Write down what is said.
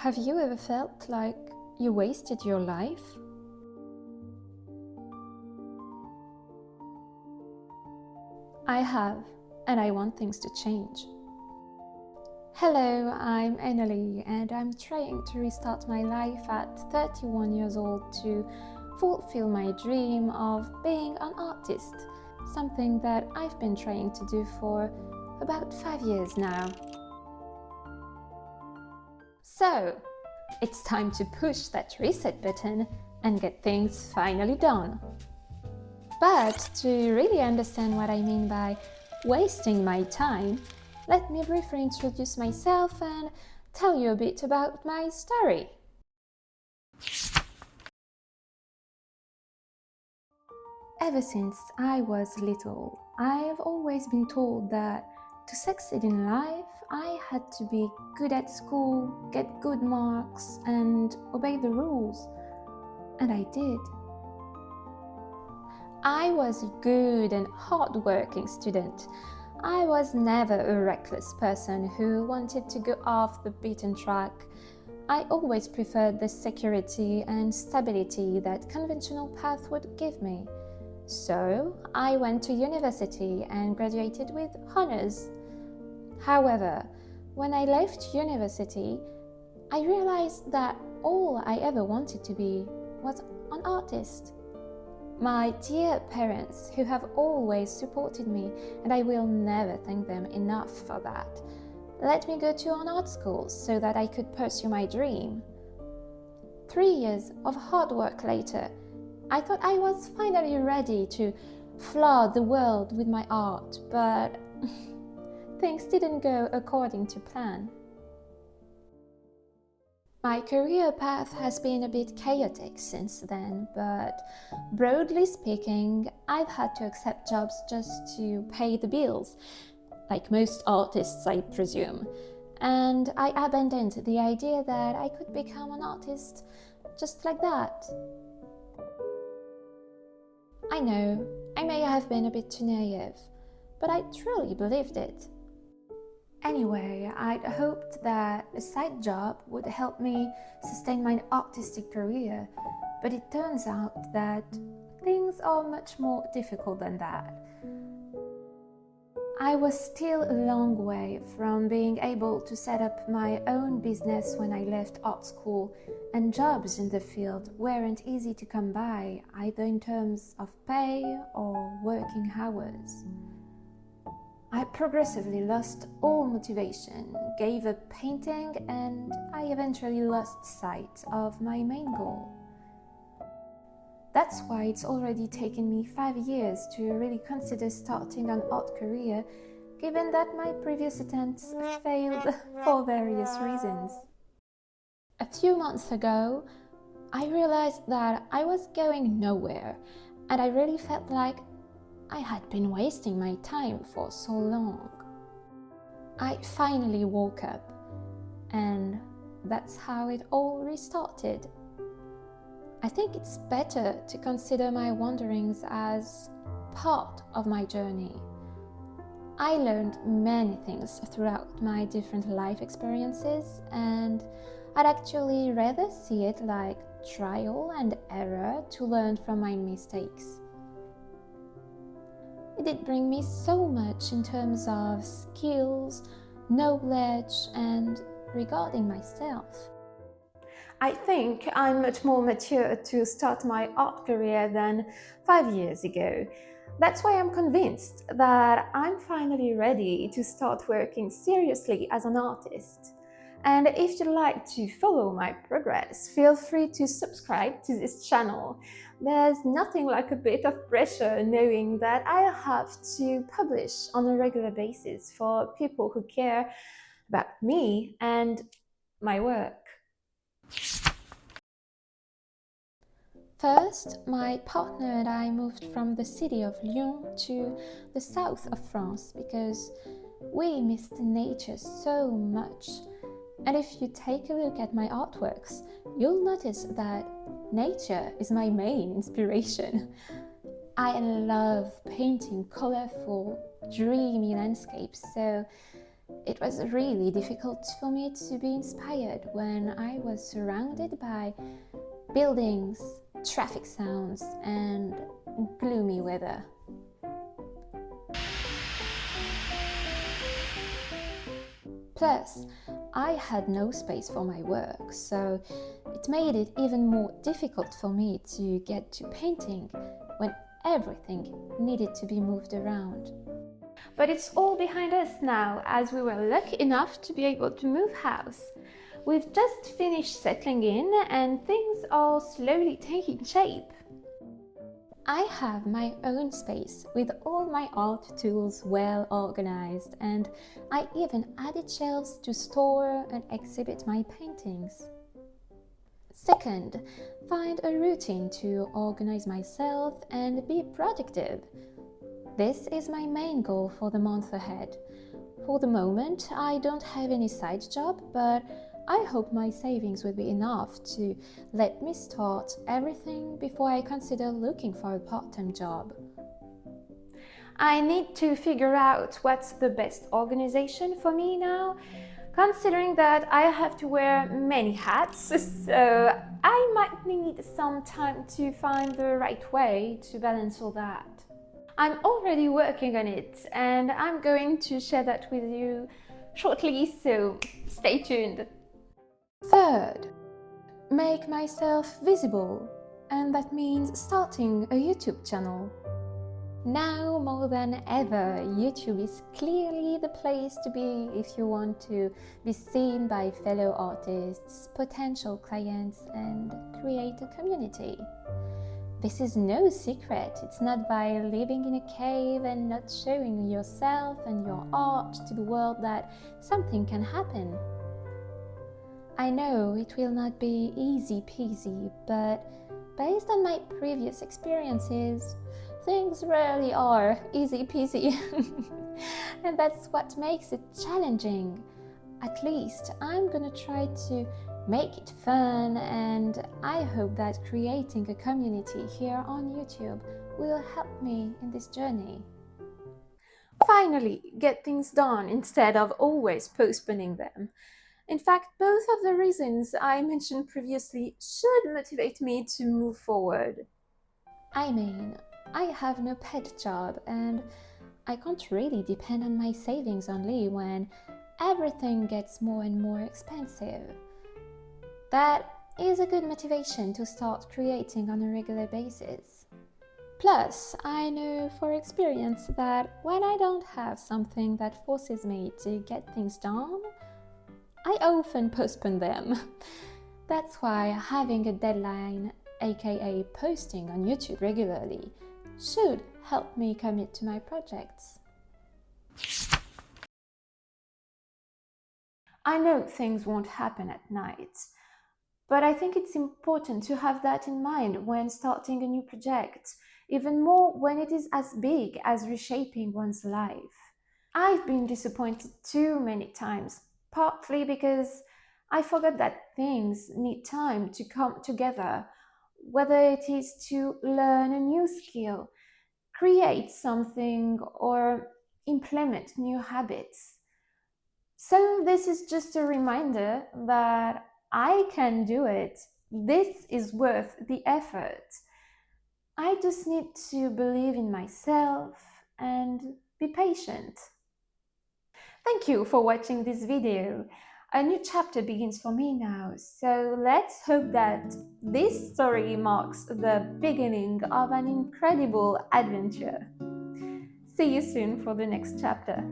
Have you ever felt like you wasted your life? I have, and I want things to change. Hello, I'm Annalie, and I'm trying to restart my life at 31 years old to fulfill my dream of being an artist, something that I've been trying to do for about 5 years now. So, it's time to push that reset button and get things finally done. But to really understand what I mean by wasting my time, let me briefly introduce myself and tell you a bit about my story. Ever since I was little, I've always been told that to succeed in life, I had to be good at school, get good marks, and obey the rules. And I did. I was a good and hard-working student. I was never a reckless person who wanted to go off the beaten track. I always preferred the security and stability that conventional path would give me. So I went to university and graduated with honors. However, when I left university, I realized that all I ever wanted to be was an artist. My dear parents, who have always supported me, and I will never thank them enough for that, let me go to an art school so that I could pursue my dream. 3 years of hard work later, I thought I was finally ready to flood the world with my art, but things didn't go according to plan. My career path has been a bit chaotic since then, but broadly speaking, I've had to accept jobs just to pay the bills, like most artists, I presume. And I abandoned the idea that I could become an artist just like that. I know, I may have been a bit too naive, but I truly believed it. Anyway, I'd hoped that a side job would help me sustain my artistic career, but it turns out that things are much more difficult than that. I was still a long way from being able to set up my own business when I left art school, and jobs in the field weren't easy to come by, either in terms of pay or working hours. I progressively lost all motivation, gave up painting, and I eventually lost sight of my main goal. That's why it's already taken me 5 years to really consider starting an art career, given that my previous attempts failed for various reasons. A few months ago, I realized that I was going nowhere, and I really felt like I had been wasting my time for so long. I finally woke up, and that's how it all restarted. I think it's better to consider my wanderings as part of my journey. I learned many things throughout my different life experiences, and I'd actually rather see it like trial and error to learn from my mistakes. It did bring me so much in terms of skills, knowledge, and regarding myself. I think I'm much more mature to start my art career than 5 years ago. That's why I'm convinced that I'm finally ready to start working seriously as an artist. And if you'd like to follow my progress, feel free to subscribe to this channel. There's nothing like a bit of pressure knowing that I have to publish on a regular basis for people who care about me and my work. First, my partner and I moved from the city of Lyon to the south of France because we missed nature so much. And if you take a look at my artworks, you'll notice that nature is my main inspiration. I love painting colorful, dreamy landscapes, so It was really difficult for me to be inspired when I was surrounded by buildings, traffic sounds, and gloomy weather. Plus, I had no space for my work, so it made it even more difficult for me to get to painting when everything needed to be moved around. But it's all behind us now, as we were lucky enough to be able to move house. We've just finished settling in and things are slowly taking shape. I have my own space with all my art tools well organized, and I even added shelves to store and exhibit my paintings. Second, find a routine to organize myself and be productive. This is my main goal for the month ahead. For the moment, I don't have any side job, but I hope my savings will be enough to let me start everything before I consider looking for a part-time job. I need to figure out what's the best organization for me now, considering that I have to wear many hats, so I might need some time to find the right way to balance all that. I'm already working on it and I'm going to share that with you shortly, so stay tuned. Third, make myself visible, and that means starting a YouTube channel. Now more than ever, YouTube is clearly the place to be if you want to be seen by fellow artists, potential clients, and create a community. This is no secret. It's not by living in a cave and not showing yourself and your art to the world that something can happen. I know it will not be easy peasy, but based on my previous experiences, things rarely are easy peasy. And that's what makes it challenging. At least I'm gonna try to make it fun, and I hope that creating a community here on YouTube will help me in this journey. Finally, get things done instead of always postponing them. In fact, both of the reasons I mentioned previously should motivate me to move forward. I mean, I have no pet job and I can't really depend on my savings only when everything gets more and more expensive. That is a good motivation to start creating on a regular basis. Plus, I know for experience that when I don't have something that forces me to get things done, I often postpone them. That's why having a deadline, aka posting on YouTube regularly, should help me commit to my projects. I know things won't happen at night, but I think it's important to have that in mind when starting a new project, even more when it is as big as reshaping one's life. I've been disappointed too many times, partly because I forgot that things need time to come together, whether it is to learn a new skill, create something, or implement new habits. So this is just a reminder that I can do it. This is worth the effort. I just need to believe in myself and be patient. Thank you for watching this video. A new chapter begins for me now, so let's hope that this story marks the beginning of an incredible adventure. See you soon for the next chapter.